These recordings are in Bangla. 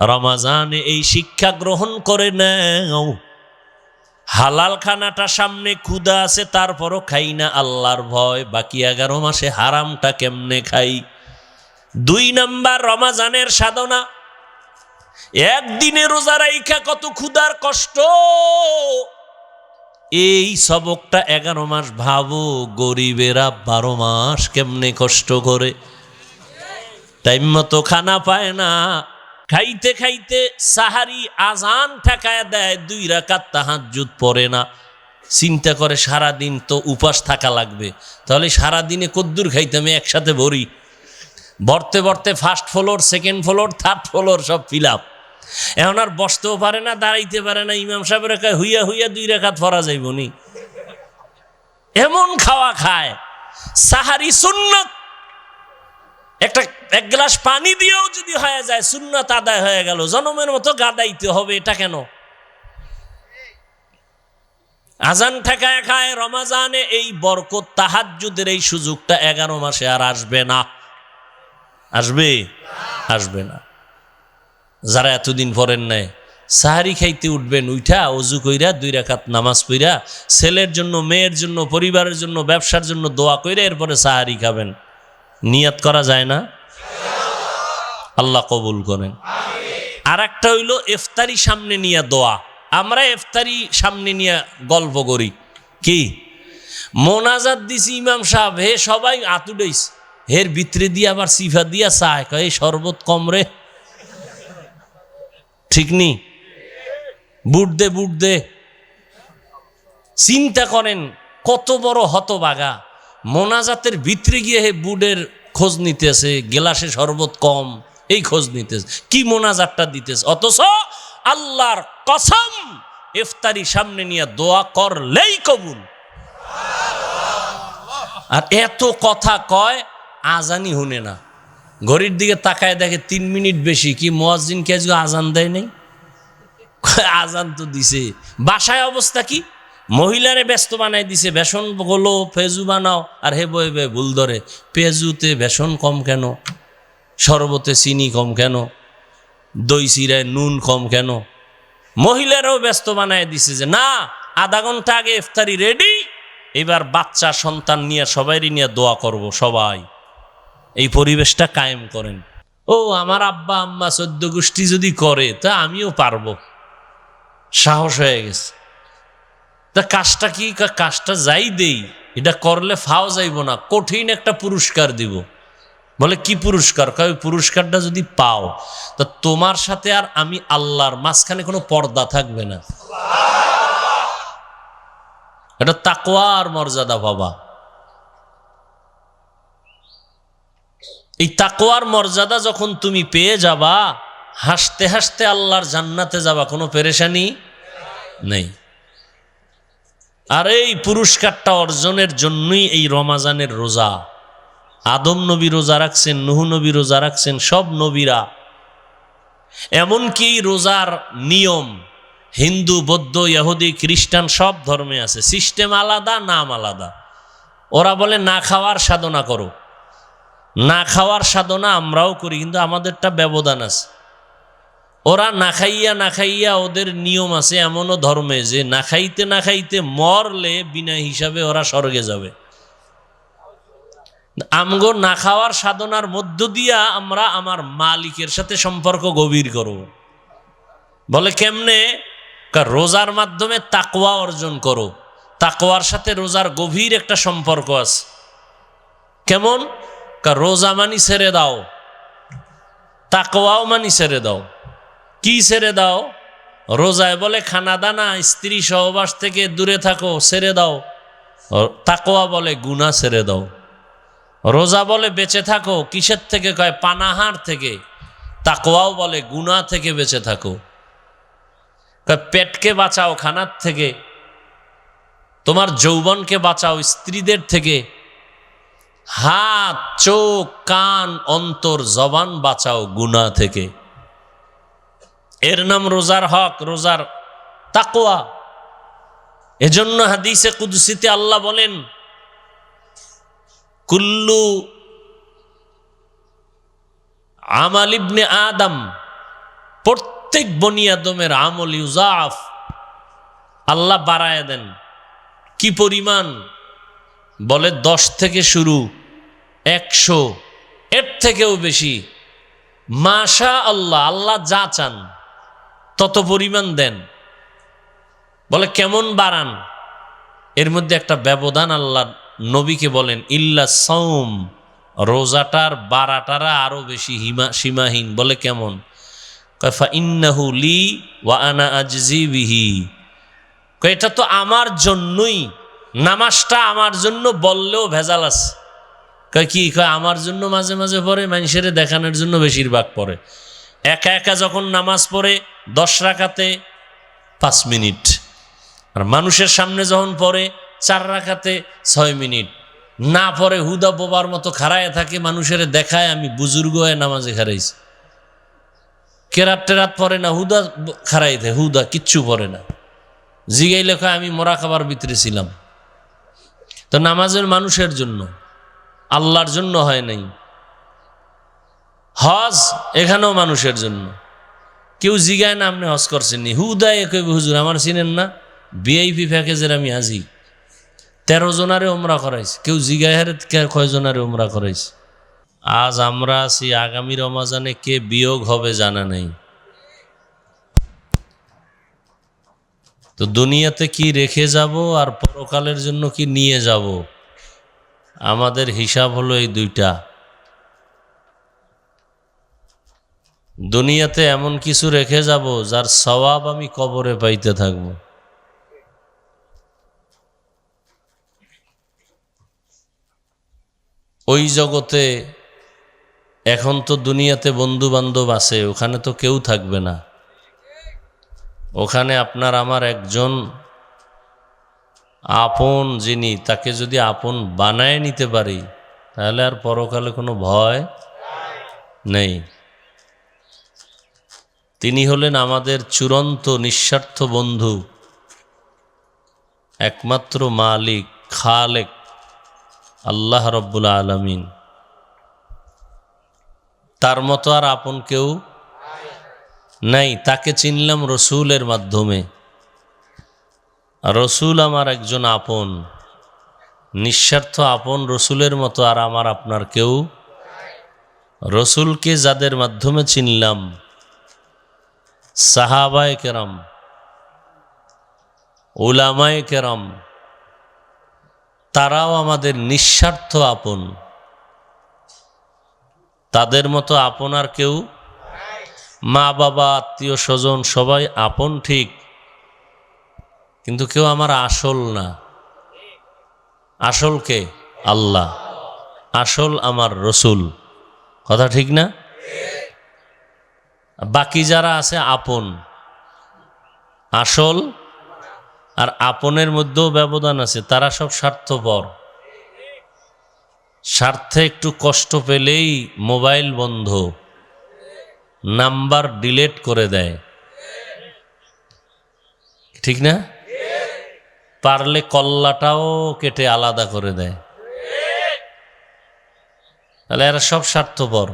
রমাজানে এই শিক্ষা গ্রহণ করে নাও। হালাল খানাটা সামনে ক্ষুধা আছে তারপরও খাই না আল্লাহর ভয়, বাকি 11 মাসে হারামটা কেমনে খাই। 2 নাম্বার রমাজানের সাধনা। একদিনে রোজা রাইখা কত ক্ষুধার কষ্ট, এই সবকটা 11 মাস ভাবো। গরিবেরা 12 মাস কেমনে কষ্ট করে, টাইম মতো খানা পায় না, খাইতে খাইতে সাহারি আজান ঠেকায় দেয়, 2 রাকাত তাহাজ্জুদ পড়ে না। চিন্তা করে সারাদিন তো উপাস থাকা লাগবে, তাহলে সারাদিনে কদ্দুর খাইতাম, একসাথে ভরি, ভরতে ভরতে first floor, second floor, third floor সব ফিল আপ। এখন আর বসতেও পারে না, দাঁড়াইতে পারে না। ইমাম সাহেবের কাছে হুইয়া হুইয়া 2 রাকাত পড়া যাইব নি, এমন খাওয়া খায়। সাহারি সুন্নত, এক গ্লাস পানি দিয়েও যদি হয়ে যায় সুন্নত আদায় হয়ে গেল, জনমের মতো গাদাইতে হবে। এটা কেন? আজান ঠেকায় খায়। রমাজানে এই বরকত, তাহাজ্জুদের এই সুযোগটা 11 মাসে আর আসবে না। আসবে না। যারা এতদিন পড়েন নাই, সাহারি খাইতে উঠবেন, উঠা ওযু কইরা 2 রাকাত নামাজ পড়া, ছেলের জন্য, মেয়ের জন্য, পরিবারের জন্য, ব্যবসার জন্য দোয়া কইরা এরপরে সাহারি খাবেন। নিয়াত করা যায় না? আল্লাহ কবুল করেন। আর একটা হইল ইফতারি সামনে নিয়ে দোয়া। আমরা ইফতারি সামনে নিয়ে গল্প করি কি, মোনাজাত দিছি ইমাম সাহেব, হে সবাই আতুডাইস, হের ভিতরে দিয়ে আবার সিফা দিয়া চায়, কয় এই শরবত কম রে, ঠিক নি, বুট দে। চিন্তা করেন কত বড় হতবাগা, মোনাজাতের ভিতরে গিয়ে হে বুটের খোঁজ নিতেছে, গেলাসে শরবত কম, এই খোঁজ নিতেছে, কি মোনাজাতটা দিতেছে। অথচ আল্লাহর কসম, ইফতারি সামনে নিয়ে দোয়া করলেই কবুল। আর এত কথা কয়, আজানই শুনে না, ঘড়ির দিকে তাকায় দেখে 3 মিনিট বেশি, কি মুয়াজ্জিন কে আজকে আজান দেয় নাই? আজান তো দিছে। বাসায় অবস্থা কি, মহিলারে ব্যস্ত বানাই দিছে, বেসন গোলো, পেঁজু বানাও, আর হে বই ভুল ধরে, পেঁজুতে বেসন কম কেন, শরবতে চিনি কম কেন, দই চিরায় নুন কম কেন। মহিলারাও ব্যস্ত বানাই দিছে যে না, আধা ঘন্টা আগে ইফতারি রেডি, এবার বাচ্চা সন্তান নিয়ে সবাইরই নিয়ে দোয়া করব। সবাই এই পরিবেশটা কায়েম করেন। ও আমার আব্বা আম্মা 14 গোষ্ঠী যদি করে, তা আমিও পারবো, সাহস হয়ে গেছে। তা কাজটা কি, কাজটা যাই দেই, এটা করলে ফাও যাইব না, কঠিন একটা পুরস্কার দিব। বলে কি পুরস্কার? কয় পুরস্কারটা যদি পাও, তা তোমার সাথে আর আমি আল্লাহর মাঝখানে কোনো পর্দা থাকবে না। এটা তাকওয়ার মর্যাদা বাবা। এই তাকওয়ার মর্যাদা যখন তুমি পেয়ে যাবা, হাসতে হাসতে আল্লাহর জান্নাতে যাবা, কোনো পেরেশানি নেই। আর এই পুরস্কারটা অর্জনের জন্যই এই রমাজানের রোজা। আদম নবী রোজা রাখছেন, নূহ নবী রোজা রাখছেন, সব নবীরা। এমনকি রোজার নিয়ম হিন্দু, বৌদ্ধ, ইহুদি, খ্রিস্টান সব ধর্মে আছে, সিস্টেম আলাদা, নাম আলাদা। ওরা বলে না খাওয়ার সাধনা করো, না খাওয়ার সাধনা আমরাও করি, কিন্তু আমাদেরটা ব্যবধান আছে। ওরা না খাইয়া ওদের নিয়ম আছে, এমনও ধর্মে যে না খাইতে মরলে বিনা হিসাবে ওরা স্বর্গে যাবে। আমগো না খাওয়ার সাধনার মধ্য দিয়া আমরা আমার মালিকের সাথে সম্পর্ক গভীর করব। বলে কেমনে? রোজার মাধ্যমে তাকওয়া অর্জন করো। তাকওয়ার সাথে রোজার গভীর একটা সম্পর্ক আছে। কেমন? রোজা মানি ছেড়ে দাও, তাকওয়াও মানি ছেড়ে দাও। কি ছেড়ে দাও? রোজায় বলে খানা দানা, স্ত্রী সহবাস থেকে দূরে থাকো, ছেড়ে দাও। তাকওয়া বলে গুনাহ ছেড়ে দাও। রোজা বলে বেঁচে থাকো, কিসের থেকে? কয় পানাহার থেকে। তাকওয়াও বলে গুনাহ থেকে বেঁচে থাকো। পেটকে বাঁচাও খানার থেকে, তোমার যৌবনকে বাঁচাও স্ত্রীদের থেকে, হাত, চোখ, কান, অন্তর, জবান বাঁচাও গুনাহ থেকে। এর নাম রোজার হক, রোজার তাকওয়া। এজন্য হাদিসে কুদসিতে আল্লাহ বলেন, কুল্লু আমাল ইবনে আদম প্রত্যেক বনি আদমের আমল ইউজাফ, আল্লাহ বাড়ায় দেন। কি পরিমাণ? বলে 10 থেকে শুরু, 100, এর থেকেও বেশি। মাশা আল্লাহ, আল্লাহ যা চান তত পরিমাণ দেন। বলে কেমন বাড়ান? এর মধ্যে একটা ব্যবধান আল্লাহ নবীকে বলেন, ইল্লা সাওম, রোজাটার বাড়াটারা আরো বেশি সীমাহীন। বলে কেমন? ফা ইন্নাহু লি ওয়া আনা আজজি বিহি। এটা তো আমার জন্যই, নামাজটা আমার জন্য বললেও ভেজাল আছে। কি কয়? আমার জন্য মাঝে মাঝে পড়ে, মানুষের দেখানোর জন্য বেশিরভাগ পড়ে। একা একা যখন নামাজ পড়ে 10 রাকাতে 5 মিনিট, আর মানুষের সামনে যখন পড়ে 4 রাকাতে 6 মিনিট। না পড়ে হুদা বোবার মতো খাড়ায় থাকে, মানুষের দেখায় আমি বুজুর্গ হয়ে নামাজে খারাইছি। কেরাত টেরাত পড়ে না, হুদা খাড়াই থাকে, হুদা কিচ্ছু পড়ে না। জিগাই লেখা আমি মরা খাবার ভিতরে ছিলাম। তো নামাজের মানুষের জন্য, আল্লাহর জন্য হয় নাই। হজ এখানেও মানুষের জন্য। কেউ জিগায় না আপনি হজ করছেননি, হুদায় কইবে হুজুর আমার চিনেন না, ভিআইপি প্যাকেজের আমি হাজি, 13 জনারে উমরা করাইছি। কেউ জিগায় হারে কয় জনারে উমরা করাইছি। আজ আমরা আছি, আগামী রমাজানে কে বিয়োগ হবে জানা নেই। তো দুনিয়াতে কি রেখে যাব আর পরকালের জন্য কি নিয়ে যাব, আমাদের হিসাব হলো এই দুইটা। দুনিয়াতে এমন কিছু রেখে যাব যার সওয়াব আমি কবরে পাইতে থাকব। ওই জগতে এখন তো দুনিয়াতে বন্ধু বান্ধব আছে, ওখানে তো কেউ থাকবে না। ওখানে আপনার আমার একজন আপন যিনি, তাকে যদি আপন বানায় নিতে পারি, তাহলে আর পরকালে কোনো ভয় নেই। তিনি হলেন আমাদের চূড়ান্ত নিঃস্বার্থ বন্ধু, একমাত্র মালিক, খালেক, আল্লাহ রব্বুল আলামিন। তার মতো আর আপন কেউ নাই। তাকে চিনলাম রসুলের মাধ্যমে। রসুল আমার একজন আপন, নিঃস্বার্থ আপন রসুলের মতো আর আমার আপনার কেউ। রসুলকে যাদের মাধ্যমে চিনলাম, সাহাবায়ে কেরাম, উলামায়ে কেরাম, তারাও আমাদের নিঃস্বার্থ আপন। তাদের মতো আপন আর কেউ, মা বাবা আত্মীয় স্বজন সবাই আপন ঠিক, কিন্তু কেউ আমার আসল না। আসল কে? আল্লাহ। আসল আমার রসুল। কথা ঠিক না? বাকি যারা আছে আপন, আসল আর আপনের মধ্যেও ব্যবধান আছে। তারা সব স্বার্থপর। স্বার্থে একটু কষ্ট পেলেই মোবাইল বন্ধ, নাম্বার ডিলিট করে দেয়, ঠিক না? পারলে কল্লাটাও কেটে আলাদা করে দেয়। তাহলে এরা সব স্বার্থপর।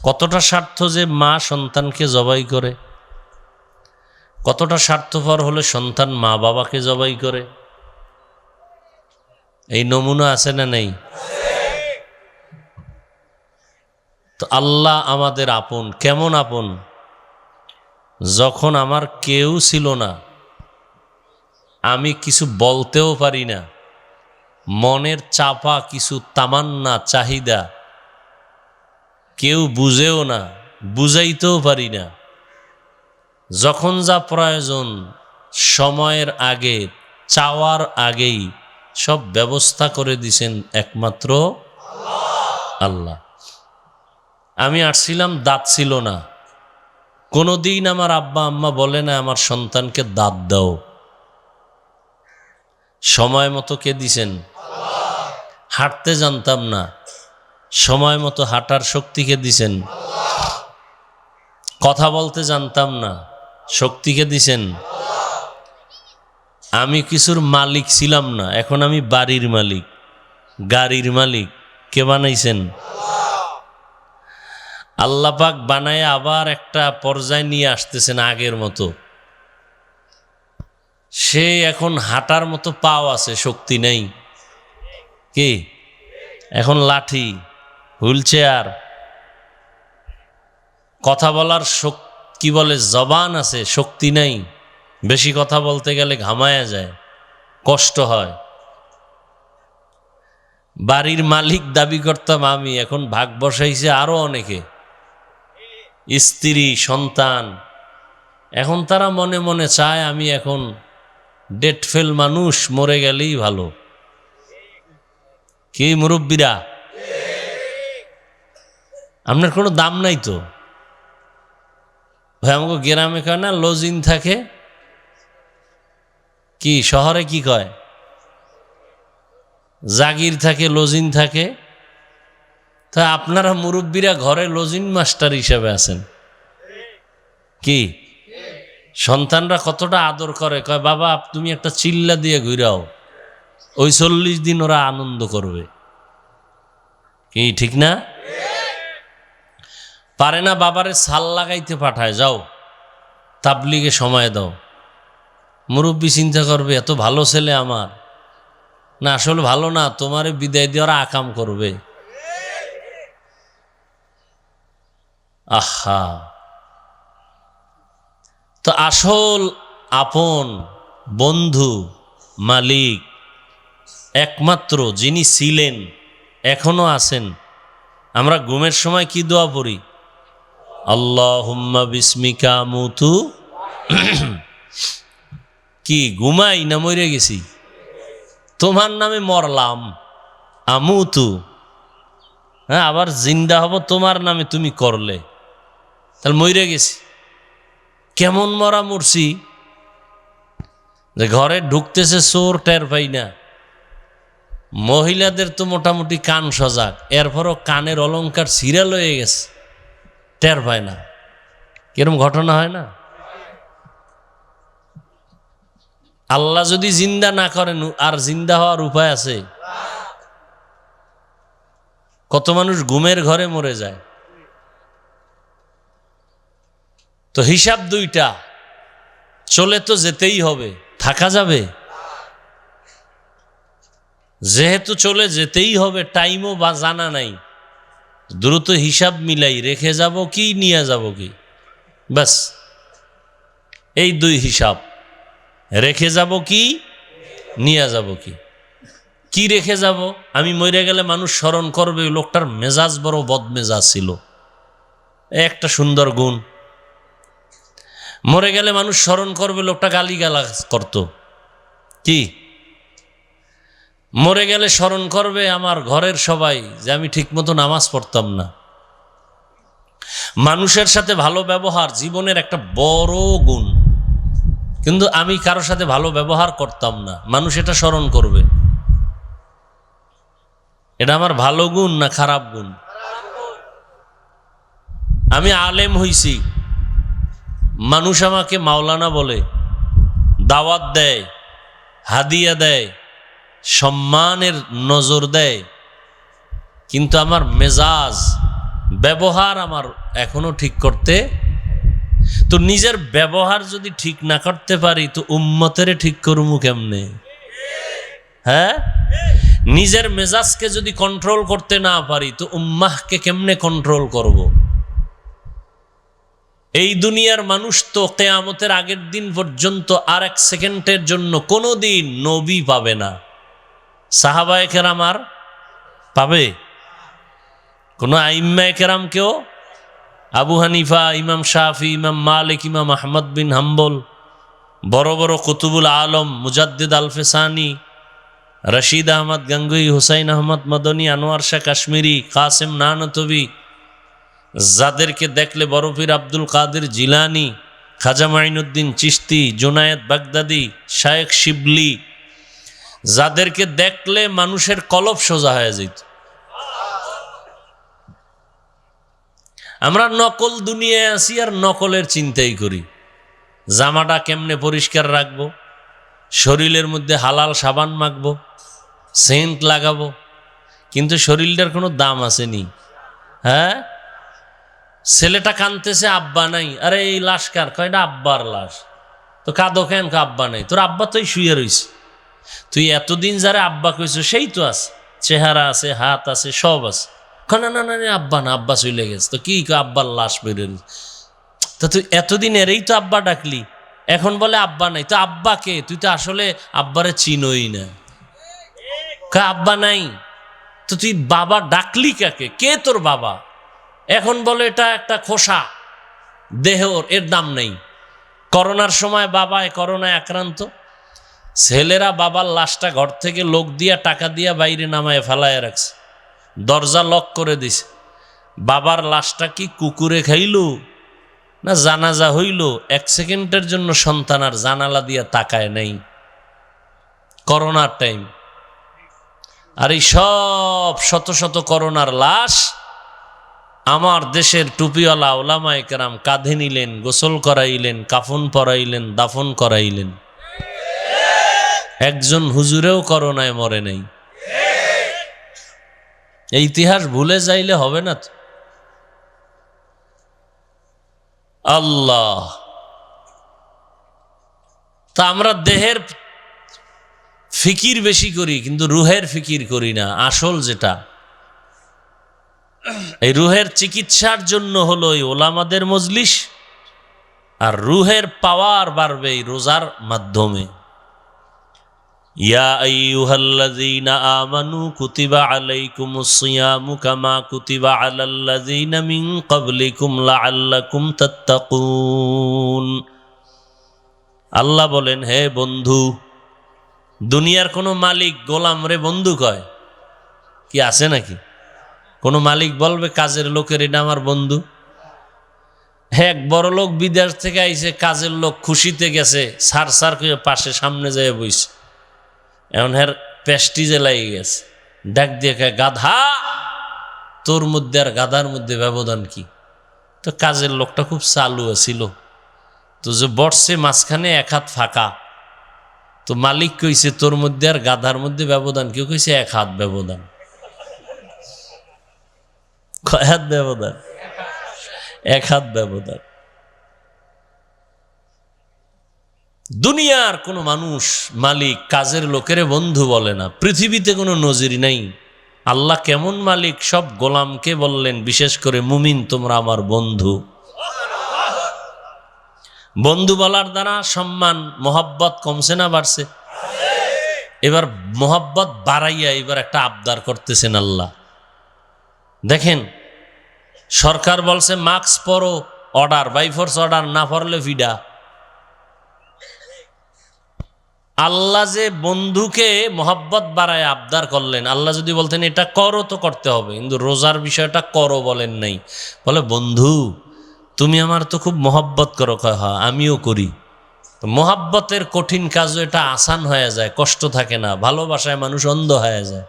কতটা স্বার্থ যে মা সন্তানকে জবাই করে, কতটা স্বার্থপর হলে সন্তান মা বাবাকে জবাই করে। এই নমুনা আছে না নেই? তো আল্লাহ আমাদের আপন। কেমন আপন? যখন আমার কেউ ছিল না, আমি কিছু বলতেও পারি না, মনের চাপা কিছু তামান্না চাহিদা কেউ বুঝেও না, বুঝাইতেও পারি না, যখন যা প্রয়োজন সময়ের আগে, চাওয়ার আগেই সব ব্যবস্থা করে দিছেন একমাত্র আল্লাহ। আমি আসছিলাম, দাঁত ছিল না, কোনোদিন আমার আব্বা আম্মা বলে না আমার সন্তানকে দাঁত দাও। সময় মতো কে দিছেন? হাঁটতে জানতাম না, সময় মতো হাঁটার শক্তি কে দিছেন? কথা বলতে জানতাম না, শক্তি কে দিছেন? আমি কিছুর মালিক ছিলাম না, এখন আমি বাড়ির মালিক, গাড়ির মালিক। কে বানাইছেন? আল্লাহ পাক বানায় আবার একটা পর্যায়ে নিয়ে আসতেছেন আগের মতো। সে এখন হাঁটার মতো পাও আছে, শক্তি নেই। কি এখন লাঠি, হুইল চেয়ার, কথা বলার কি বলে জবান আছে, শক্তি নেই। বেশি কথা বলতে গেলে ঘামায়া যায়, কষ্ট হয়। বাড়ির মালিক দাবি করতাম আমি, এখন ভাগ বসাইছে আরো অনেকে, স্ত্রী সন্তান। এখন তারা মনে মনে চায় আমি এখন ডেট ফেল মানুষ, মরে গেলেই ভালো। কি মুরব্বীরা, আপনার কোনো দাম নাই তো ভাই। আমাকে গ্রামে কয় না লজিন থাকে, কি শহরে কি কয় জাগির থাকে, লজিন থাকে। তা আপনারা মুরব্বীরা ঘরে লজিন মাস্টার হিসেবে আছেন। কি সন্তানরা কতটা আদর করে, কয় বাবা তুমি একটা চিল্লা দিয়ে ঘুরাও, ওই 40 দিন ওরা আনন্দ করবে। কি ঠিক না? পারে না বাবারে ছাল লাগাইতে পাঠায়, যাও তাবলিগে সময় দাও। মুরব্বী চিন্তা করবে এত ভালো ছেলে আমার, না আসলে ভালো না, তোমারে বিদায় দিয়ে ওরা আকাম করবে। আহা, তো আসল আপন বন্ধু মালিক একমাত্র যিনি ছিলেন, এখনো আছেন। আমরা ঘুমের সময় কি দোয়া পড়ি? আল্লাহুম্মা বিসমিকা মুতু। কি ঘুমাই না মরে গেছি? তোমার নামে মরলাম, আমুতু। হ্যাঁ, আবার জিন্দা হব তোমার নামে, তুমি করলে, তাহলে মরে গেছি। কেমন মরা মরছি যে ঘরে ঢুকতেছে চোর, টের পাই না। মহিলাদের তো মোটামুটি কান সজাগ, এরপরও কানের অলংকার সিরিয়াল হয়ে গেছে, টের পায় না। কিরম ঘটনা হয় না? আল্লাহ যদি জিন্দা না করেন আর জিন্দা হওয়ার উপায় আছে? কত মানুষ ঘুমের ঘরে মরে যায়। তো হিসাব দুইটা, চলে তো যেতেই হবে, থাকা যাবে? যেহেতু চলে যেতেই হবে, টাইমও বা জানা নাই, দ্রুত হিসাব মিলাই রেখে যাব কি নিয়ে যাব কি, ব্যাস এই দুই হিসাব। রেখে যাব কি, নিয়ে যাব কি। কি রেখে যাব? আমি মরে গেলে মানুষ স্মরণ করবে লোকটার মেজাজ বড় বদমেজাজ ছিল, একটা সুন্দর গুণ। মরে গেলে মানুষ স্মরণ করবে লোকটা গালিগালাজ করত। কি মরে গেলে স্মরণ করবে আমার ঘরের সবাই যে আমি ঠিকমতো নামাজ পড়তাম না। মানুষের সাথে ভালো ব্যবহার জীবনের একটা বড় গুণ, কিন্তু আমি কারোর সাথে ভালো ব্যবহার করতাম না, মানুষ এটা স্মরণ করবে। এটা আমার ভালো গুণ না খারাপ গুণ? আমি আলেম হইছি, মানুষ আমাকে মাওলানা বলে, দাওয়াত দেয়, হাদিয়া দেয়, সম্মানের নজর দেয়, কিন্তু আমার মেজাজ ব্যবহার আমার এখনো ঠিক করতে। তো নিজের ব্যবহার যদি ঠিক না করতে পারি তো উম্মতের ঠিক করবো কেমনে? হ্যাঁ, নিজের মেজাজকে যদি কন্ট্রোল করতে না পারি তো উম্মাহকে কেমনে কন্ট্রোল করব? এই দুনিয়ার মানুষ তো কিয়ামতের আগের দিন পর্যন্ত আর এক সেকেন্ডের জন্য কোনোদিন নবী পাবে না। সাহাবায়ে কেরাম আর পাবে? কোনো আইম্মায়ে কেরাম কেউ, আবু হানিফা, ইমাম শাফি, ইমাম মালিক, ইমাম আহমদ বিন হাম্বল, বড় বড় কুতুবুল আলম, মুজাদ্দিদ আল-ফিসানি, রশিদ আহমদ গঙ্গুই, হুসাইন আহমদ মদনী, আনোয়ার শাহ কাশ্মীরি, কাসেম নানতবি, যাদেরকে দেখলে বড় পীর আব্দুল কাদের জিলানি, খাজা মাইনুদ্দিন চিশতি, জুনায়েদ বাগদাদি, শায়েখ শিবলি, যাদেরকে দেখলে মানুষের কলব সোজা হয়ে যেত। আমরা নকল দুনিয়ায় আছি আর নকলের চিন্তাই করি। জামাটা কেমনে পরিষ্কার রাখবো, শরীরের মধ্যে হালাল সাবান মাখবো, সেন্ট লাগাবো, কিন্তু শরীরটার কোনো দাম আসেনি। হ্যাঁ, ছেলেটা কানতেছে, আব্বা নাই। আরে এই লাশ কার? কয়টা আব্বার লাশ। তো কাঁদো কেন? আব্বা নাই। তোর আব্বা তোই শুয়ে রইছে, তুই এতদিন যারা আব্বা কইছ সেই তো আছে, চেহারা আছে, হাত আছে, সব আছে। না না না, আব্বা না, আব্বা চলে গেছে। তো কি আব্বার লাশ বেরো? তো তুই এতদিন এরই তো আব্বা ডাকলি, এখন বলে আব্বা নাই। তো আব্বা কে? তুই তো আসলে আব্বারে চিনই না। আব্বা নাই, তো তুই বাবা ডাকলি কাকে? কে তোর বাবা? এখন বলে এটা একটা খোসা দেহ, এর দাম নেই। করোনার সময় বাবায় করোনায় আক্রান্ত, ছেলেরা বাবার লাশটা ঘর থেকে লোক দিয়া টাকা দিয়া বাইরে নামায় ফেলায় রাখছে, দরজা লক করে দিছে। বাবার লাশটা কি কুকুরে খাইল না জানাজা হইল? 1 সেকেন্ডের জন্য সন্তান আর জানালা দিয়া তাকায় নাই। করোনার টাইম। আর এই সব শত শত করোনার লাশ আমার দেশের টুপিওয়ালা ওলামায়ে কেরাম কাঁধে নিলেন, গোসল করাইলেন, কাফন পরাইলেন, দাফন করাইলেন। একজন হুজুরেও করোনায় মরে নাই। এই ইতিহাস ভুলে যাইলে হবে না তো। আল্লাহ, তা আমরা দেহের ফিকির বেশি করি, কিন্তু রুহের ফিকির করি না। আসল যেটা, এই রুহের চিকিৎসার জন্য হলো এই ওলামাদের মজলিস, আর রুহের পাওয়ার বাড়বে এই রোজার মাধ্যমে। ইয়া আইয়ুহাল্লাযীনা আমানু কুতিবা আলাইকুমুস সিয়ামু কামা কুতিবা আলাল্লাযীনা মিন ক্বাবলিকুম লাআল্লাকুম তাত্তাকুন। আল্লাহ বলেন, হে বন্ধু, দুনিয়ার কোনো মালিক গোলাম রে বন্ধু কয় কি? আছে নাকি? কোনো মালিক বলবে কাজের লোকের এটা আমার বন্ধু? এক বড় লোক বিদেশ থেকে আইছে, কাজের লোক খুশিতে গেছে, সার সার করে পাশে সামনে যেয়ে বইছে। এখন হের পেস্টিজে লাগিয়ে গেছে, ডাক দিয়ে কে, গাধা, তোর মধ্যে আর গাধার মধ্যে ব্যবধান কি? তো কাজের লোকটা খুব চালু ছিল, তো যে বসছে মাঝখানে 1 হাত ফাঁকা। তো মালিক কইছে, তোর মধ্যে আর গাধার মধ্যে ব্যবধান? কেউ কইছে 1 হাত ব্যবধান। কয় হাত ব্যবধান? 1 হাত ব্যবধান। দুনিয়ার কোনো মানুষ মালিক কাজের লোকের বন্ধু বলে না, পৃথিবীতে কোনো নজির নাই। আল্লাহ কেমন মালিক, সব গোলামকে বললেন, বিশেষ করে মুমিন তোমরা আমার বন্ধু। বন্ধু বলার দ্বারা সম্মান মোহাব্বত কমছে না বাড়ছে? এবার মোহাব্বত বাড়াইয়া এবার একটা আবদার করতেছেন আল্লাহ। দেখেন, সরকার বলছে মাস্ক পরো, অর্ডার, বাই ফোর্স অর্ডার, না পড়লে ফিডা। আল্লাহ যে বন্ধুকে মোহাব্বত বাড়ায় আবদার করলেন, আল্লাহ যদি বলতেন এটা করো তো করতে হবে, কিন্তু রোজার বিষয়টা করো বলেন নাই। বলে বন্ধু তুমি আমার তো খুব মোহাব্বত করো। কয় হ্যাঁ আমিও করি। তো মোহাব্বতের কঠিন কাজও এটা আসান হয়ে যায়, কষ্ট থাকে না, ভালোবাসায় মানুষ অন্ধ হয়ে যায়।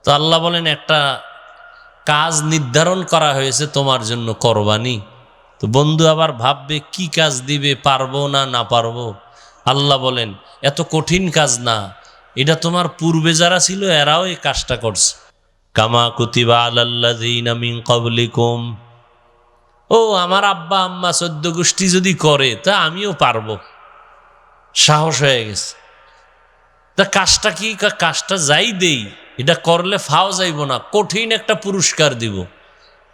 তো আল্লাহ বলেন একটা কাজ নির্ধারণ করা হয়েছে তোমার জন্য, করবানি। তো বন্ধু আবার ভাববে কি কাজ দিবে, পারবো না না পারবো। আল্লাহ বলেন এত কঠিন কাজ না, এটা তোমার পূর্বে যারা ছিল এরাও এই কাজটা করছে। কামা কুতিবা আলাল্লাযীনা মিন ক্বাবলিকুম। ও আমার আব্বা আম্মা 14 গোষ্ঠী যদি করে তা আমিও পারবো, সাহস হয়ে গেছে। তা কাজটা কি? কাজটা যাই দেই, এটা করলে ফাও যাইব না, কঠিন একটা পুরস্কার দিব।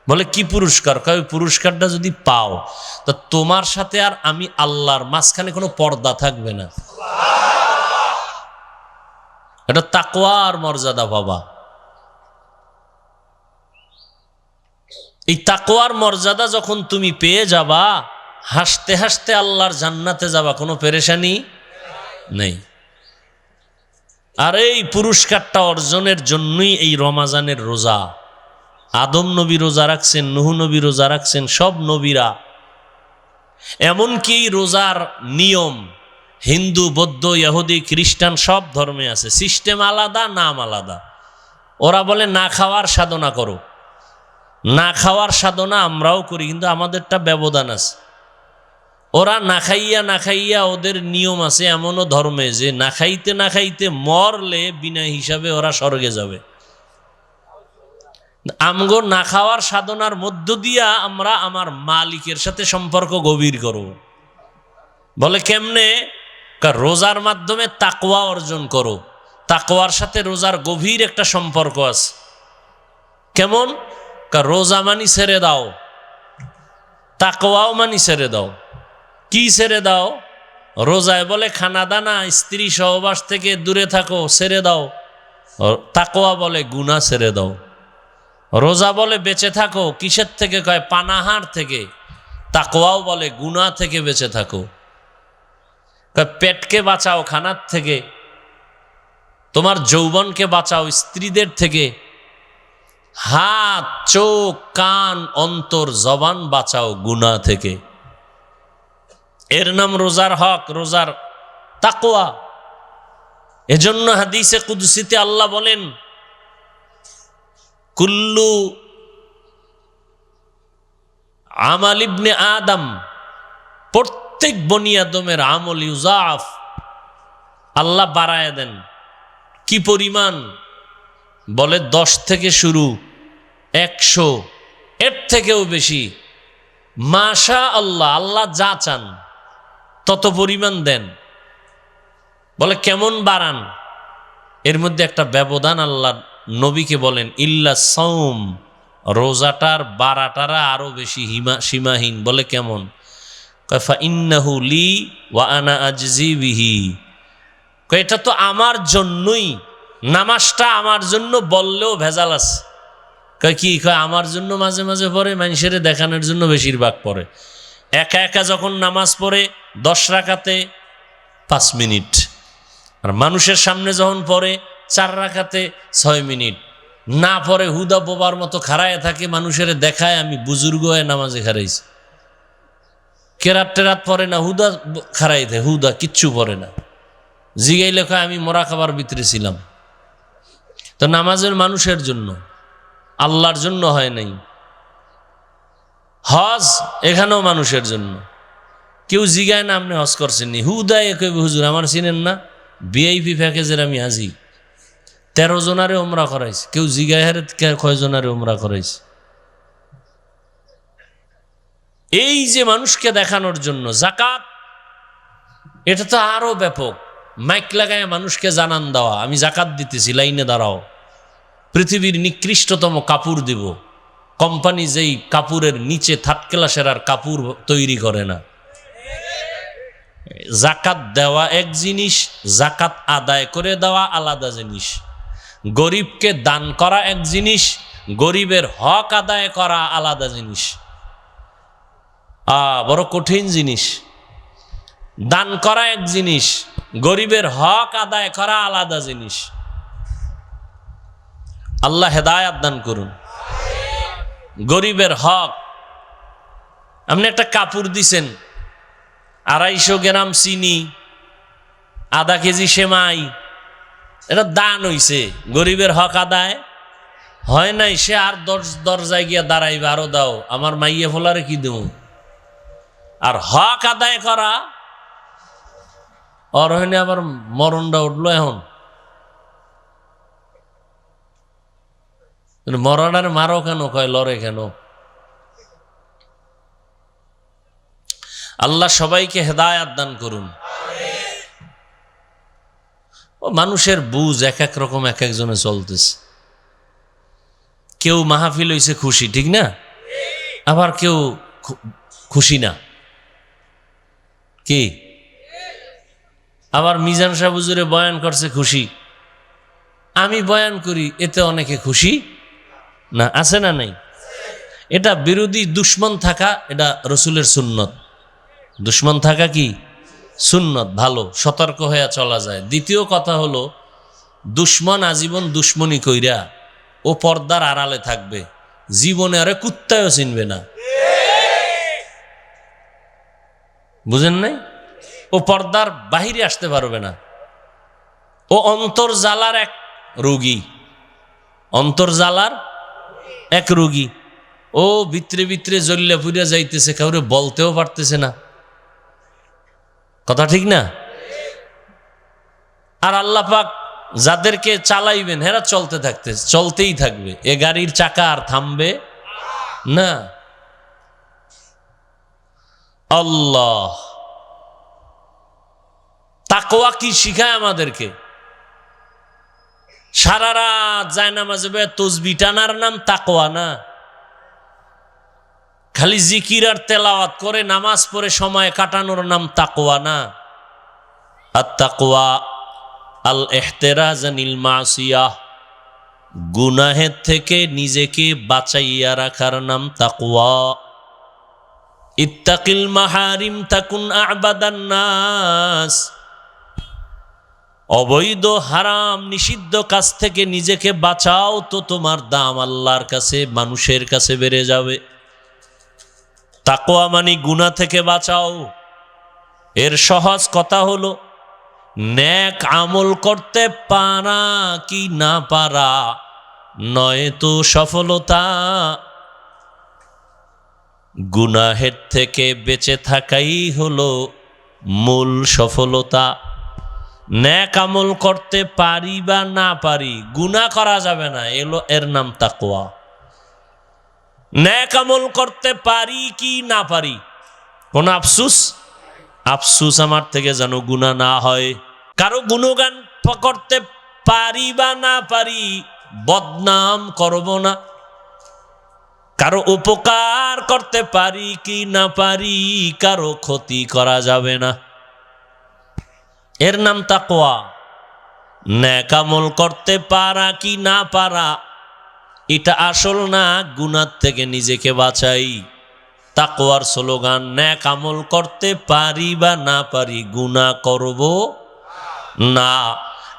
বলে কি পুরস্কার? কয় পুরস্কারটা যদি পাও তা তোমার সাথে আর আমি আল্লাহর মাঝখানে কোনো পর্দা থাকবে না। এটা তাকওয়ার মর্যাদা বাবা। এই তাকওয়ার মর্যাদা যখন তুমি পেয়ে যাবা, হাসতে হাসতে আল্লাহর জান্নাতে যাবা, কোনো পেরেশানি নেই। আর এই পুরস্কারটা অর্জনের জন্যই এই রমাজানের রোজা। আদম নবী রোজা রাখছেন, নূহ নবী রোজা রাখছেন, সব নবীরা। এমনকি রোজার নিয়ম হিন্দু, বৌদ্ধ, ইহুদি, খ্রিস্টান সব ধর্মে আছে, সিস্টেম আলাদা, নাম আলাদা। ওরা বলে না খাওয়ার সাধনা করো, না খাওয়ার সাধনা আমরাও করি, কিন্তু আমাদেরটা ব্যবধান আছে। ওরা না খাইয়া ওদের নিয়ম আছে এমনও ধর্মে যে না খাইতে মরলে বিনা হিসাবে ওরা স্বর্গে যাবে। আমগো না খাওয়ার সাধনার মধ্য দিয়া আমরা আমার মালিকের সাথে সম্পর্ক গভীর করব। বলে কেমনে? রোজার মাধ্যমে তাকওয়া অর্জন করো। তাকওয়ার সাথে রোজার গভীর একটা সম্পর্ক আছে। কেমন? রোজা মানি ছেড়ে দাও, তাকওয়াও মানি ছেড়ে দাও। কি ছেড়ে দাও? রোজায় বলে খানা দানা স্ত্রী সহবাস থেকে দূরে থাকো, ছেড়ে দাও। তাকওয়া বলে গুনাহ ছেড়ে দাও। রোজা বলে বেঁচে থাকো কিসের থেকে? কয় পানাহার থেকে। তাকওয়াও বলে গুনাহ থেকে বেঁচে থাকো। পেটকে বাঁচাও খানার থেকে, তোমার যৌবনকে বাঁচাও স্ত্রীদের থেকে, হাত চোখ কান অন্তর জবান বাঁচাও গুনাহ থেকে। এর নাম রোজার হক, রোজার তাকওয়া। এজন্য হাদিসে কুদসিতে আল্লাহ বলেন, কুল্লু আমাল ইবনে আদম, প্রত্যেক বনি আদমের আমল ইউজাফ, আল্লাহ বাড়ায় দেন। কি পরিমাণ? বলে 10 থেকে শুরু, 100, এর থেকেও বেশি। মাশা আল্লাহ, আল্লাহ যা চান তত পরিমাণ দেন। বলে কেমন বাড়ান? এর মধ্যে একটা ব্যবধান আল্লাহ নবীকে বলেন, ইল্লা সাওম, রোজাটার বাড়াটারা আরো বেশি সীমাহীন। বলে কেমন? ফা ইন্নাহু লি ওয়া আনা আজজি বিহি, এটা তো আমার জন্যই, নামাজটা আমার জন্য বললেও ভেজাল আছে। কি কয়? আমার জন্য মাঝে মাঝে পড়ে, মানুষের দেখানোর জন্য বেশিরভাগ পড়ে। একা একা যখন নামাজ পড়ে 10 রাকাতে 5 মিনিট, আর মানুষের সামনে যখন পড়ে 4 রাকাতে 6 মিনিট। না পড়ে হুদা বোবার মতো খাড়ায় থাকে, মানুষের দেখায় আমি বুজুর্গ হয়ে নামাজে খারাইছি। কেরাত টেরাত পড়ে না, হুদা খাড়াই থাকে, হুদা কিচ্ছু পড়ে না। জিগাই লেখা আমি মোরা খাবার ভিতরে ছিলাম। তো নামাজের মানুষের জন্য, আল্লাহর জন্য হয় নাই। হজ এখানেও মানুষের জন্য। কেউ জিগায় না আপনি হজ করছেননি, হুদায় কইবে হুজুর আমার চিনেন না, ভিআইপি প্যাকেজের আমি হাজি, 13 জনারে উমরা করাইছে। কেউ জিগায় হারে কয় জনারে উমরা করাইছে। এই যে মানুষকে দেখানোর জন্য যাকাত, এটা তো আরো ব্যাপক। মাইক লাগায় মানুষকে জানান দেওয়া, আমি যাকাত দিতেছি, লাইনে দাঁড়াও। পৃথিবীর নিকৃষ্টতম কাপড় দিব, কোম্পানি যেই কাপড়ের নিচে 3rd ক্লাসের আর কাপড় তৈরি করে না। যাকাত দেওয়া এক জিনিস, যাকাত আদায় করে দেওয়া আলাদা জিনিস। গরিবকে দান করা এক জিনিস, গরিবের হক আদায় করা আলাদা জিনিস। বড় কঠিন জিনিস। দান করা এক জিনিস, গরিবের হক আদায় করা আলাদা জিনিস। আল্লাহ হেদায়াত দান করুন। গরিবের হক, আপনি একটা কাপড় দিছেন, 250 গ্রাম চিনি, আধা কেজি সেমাই, এটা দান হইছে, গরিবের হক আদায় হয় নাই। সে আর দরজায় গিয়া দাঁড়াইবে, আরো দাও, আমার মাইয়ে ফোলারে কি দেব। আর হক আদায় করা, অরহনে আবার মরণটা উঠলো। এখন মরণার মারো কেন? কয় লড়ে কেন? আল্লাহ সবাইকে হেদায়াত দান করুন। মানুষের বুঝ এক এক রকম, এক একজনে চলতেছে। কেউ মাহফিল হইছে খুশি, ঠিক না? আবার কেউ খুশি না। কি? আবার মিজান সাহেব হুজুরে বয়ান করছে খুশি, আমি বয়ান করি, এতে অনেকে খুশি না। আছে না নাই? এটা বিরোধী দুশ্মন থাকা, এটা রসুলের সুন্নত। দুশ্মন থাকা কি সুন্নত, ভালো, সতর্ক হয়ে চলা যায়। দ্বিতীয় কথা হলো, দুশ্মন আজীবন দুশ্মনী কইরা ও পর্দার আড়ালে থাকবে, জীবনে আরে কুত্তায়ও চিনবে না। বুঝেন নাই? ও পর্দার বাহিরে আসতে পারবে না। ও অন্তর্জালার এক রোগী, অন্তর্জালার এক রোগী। ও ভিতরে ভিতরে জ্বললে পুড়ে যাইতেছে, কাউরে বলতেও পারতেছে না। কথা ঠিক না? আর আল্লাহ পাক যাদেরকে চালাইবেন হেরা চলতেই থাকবে, এ গাড়ির চাকা আর থামবে না। আল্লাহ তাকওয়া কি শিখায় আমাদেরকে? সারা রাত জায়নামাজে তসবিহ টানার নাম তাকওয়া না। খালি জিকির আর তেলাওয়াত করে নামাজ পড়ে সময় কাটানোর নাম তাকওয়া না। আত-তাকওয়া আল ইহতিরাজ আনিল মাসিয়াহ, গুনাহের থেকে নিজেকে বাঁচাইয়া রাখার নাম তাকওয়া। ইত্তাকিল মাহারিম তাকুন আ'বাদান নাস, অবৈধ হারাম নিষিদ্ধ কাজ থেকে নিজেকে বাঁচাও তো তোমার দাম আল্লাহর কাছে, মানুষের কাছে বেড়ে যাবে। তাকওয়া মানে গুনাহ থেকে বাঁচাও। এর সহজ কথা হলো নেক আমল করতে পারা কি না পারা নয় তো সফলতা, গুনাহের থেকে বেঁচে থাকাই হলো মূল সফলতা। নেক আমল করতে পারি বা না পারি, গুনাহ করা যাবে না, এর নাম তাকওয়া। নেক আমল করতে পারি কি না পারি, কোন আফসুস আমার থেকে যেন গুনাহ না হয়। কারো গুণগান করতে পারি বা না পারি, বদনাম করব না। কারো উপকার করতে পারি কি না পারি, কারো ক্ষতি করা যাবে না, এর নাম তাকওয়া। নেক আমল করতে পারা কি না পারা এটা আসল না, গুনাহ থেকে নিজেকে বাঁচাই। তাকওয়ার স্লোগান নেক আমল করতে পারি বা না পারি, গুনাহ করব না।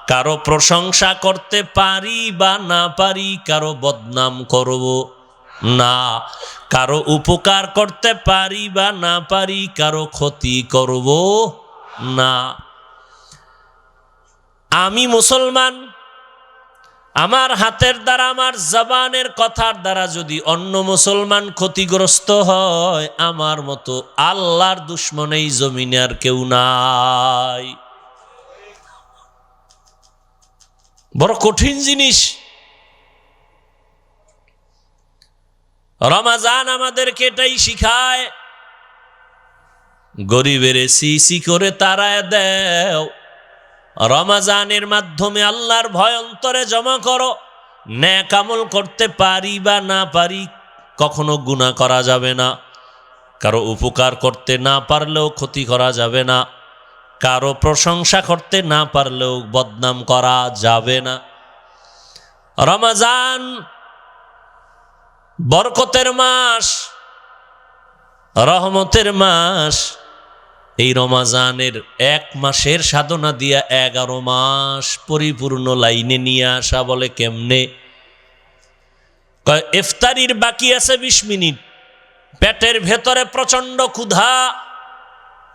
কারো প্রশংসা করতে পারি বা না পারি, কারো বদনাম করব না। কারো উপকার করতে পারি বা না পারি, কারো ক্ষতি করব না। আমি মুসলমান, আমার হাতের দ্বারা আমার জবানের কথার দ্বারা যদি অন্য মুসলমান ক্ষতিগ্রস্ত হয়, আমার মতো আল্লাহর দুশমন এই জমিনে আর কেউ নাই। বড় কঠিন জিনিস। রমাজান আমাদেরকে এটাই শিখায়। গরিবের সিসি করে তারায় দেও, রমাজানের মাধ্যমে আল্লাহর ভয় অন্তরে জমা করো। নেক আমল করতে পারি বা না পারি, কখনো গুনাহ করা যাবে না। কারো উপকার করতে না পারলেও ক্ষতি করা যাবে না। কারো প্রশংসা করতে না পারলেও বদনাম করা যাবে না। রমাজান বরকতের মাস, রহমতের মাস। এই রমাজানের এক মাসের সাধনা দিয়া 11 মাস পরিপূর্ণ লাইনে নিয়ে আসা। বলে কেমনে? ইফতারির বাকি আছে 20 মিনিট, পেটের ভেতরে প্রচন্ড ক্ষুধা,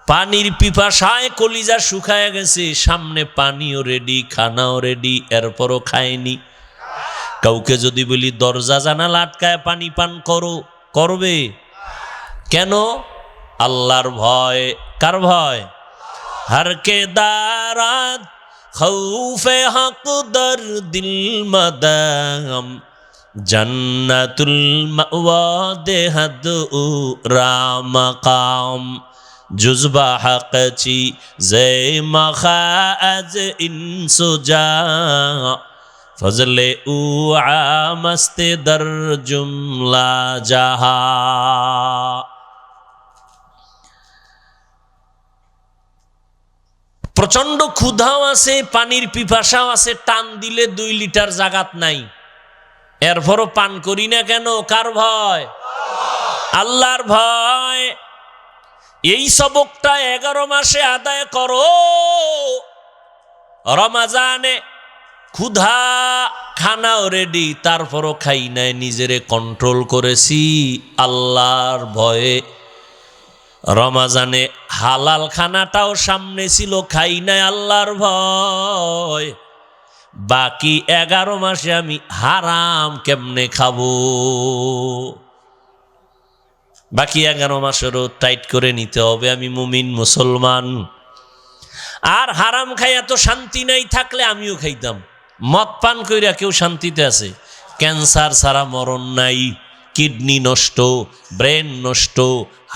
পানির পিপাসায় কলিজা শুকায় গেছে, সামনে পানিও রেডি, খানাও রেডি, এরপরও খায়নি। কাউকে যদি বলি দরজা জানালা আটকায় পানি পান করো, করবে? কেন? আল্লাহর ভয়। কার ভয়? हर के दारात खौफे हक दर दिल मदाम जन्नतुल मअवा देहद रामकाम जुज़बा हक़ची ज़े मखाज इंसुजा फजले उ आमस्ते दर जुमला जहा। প্রচন্ড ক্ষুধাও আছে, পানির পিপাসাও আছে, টান দিলে 2 লিটার জাগাত নাই, এরপরও পান করি না কেন? কার ভয়? আল্লাহর ভয়। এই সবকটা 11 মাসে আদায় করো। রমাজানে ক্ষুধা, খানাও রেডি, তারপরও খাই নাই, নিজেরে কন্ট্রোল করেছি আল্লাহর ভয়ে। রমাজানে হালাল খানাটাও সামনে ছিল, খাই নাই আল্লাহর ভয়। বাকি 11 মাসে আমি হারাম কেমনে খাবো? বাকি 11 মাসেরও টাইট করে নিতে হবে। আমি মুমিন মুসলমান, আর হারাম খাই এত শান্তি নাই থাকলে আমিও খাইতাম। মদ পান কইরা কেউ শান্তিতে আছে? ক্যান্সার ছাড়া মরণ নাই, কিডনি নষ্ট, ব্রেন নষ্ট,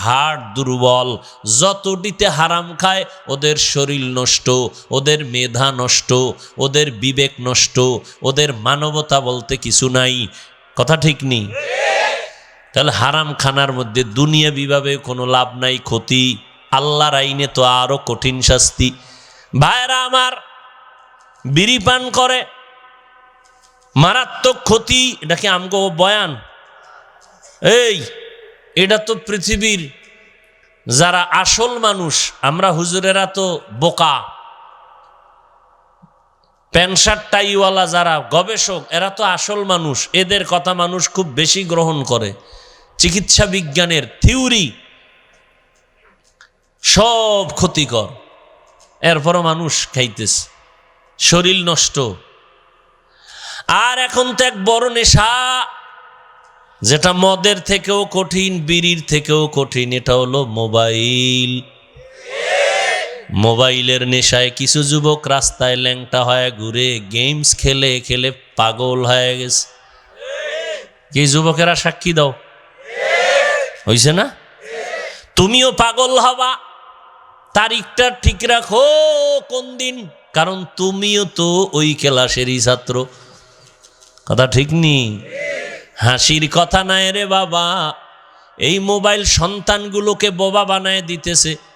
হার্ট দুর্বল। যতটিতে হারাম খায় ওদের শরীর নষ্ট, ওদের মেধা নষ্ট, ওদের বিবেক নষ্ট, ওদের মানবতা বলতে কিছু নাই। কথা ঠিক নেই? তাহলে হারাম খানার মধ্যে দুনিয়া বিভাবে কোনো লাভ নাই, ক্ষতি। আল্লাহর আইনে তো আরো কঠিন শাস্তি। ভাইরা আমার, বিড়ি পান করে মারাত্মক ক্ষতি। এটা কি আমগো বয়ান? এই এটা তো পৃথিবীর যারা আসল মানুষ, আমরা হুজুরেরা তো বোকা। প্যান্ট শার্ট টাইওয়ালা যারা গবেষক, এরা তো আসল মানুষ। এদের কথা মানুষ খুব বেশি গ্রহণ করে। চিকিৎসা বিজ্ঞানের থিওরি সব ক্ষতিকর, এরপরও মানুষ খাইতেছে, শরীর নষ্ট। আর এখন তো এক বড় নেশা, যেটা মদের থেকেও কঠিন, বিড়ির থেকেও কঠিন, এটা হলো মোবাইল। মোবাইলের নেশায় কিছু যুবক রাস্তায় ল্যাংটা হয়ে ঘুরে, গেমস খেলে খেলে পাগল হয়ে গেছে। কি যুবকেরা সাক্ষী দাও, হইছে না? তুমিও পাগল হবা, তারিখটা ঠিক রাখো কোন দিন, কারণ তুমিও তো ওই ক্লাসেরই ছাত্র। কথা ঠিক নেই? হাসির কথা নাই রে বাবা, এই মোবাইল সন্তানগুলোকে বোবা বানায় দিতেছে।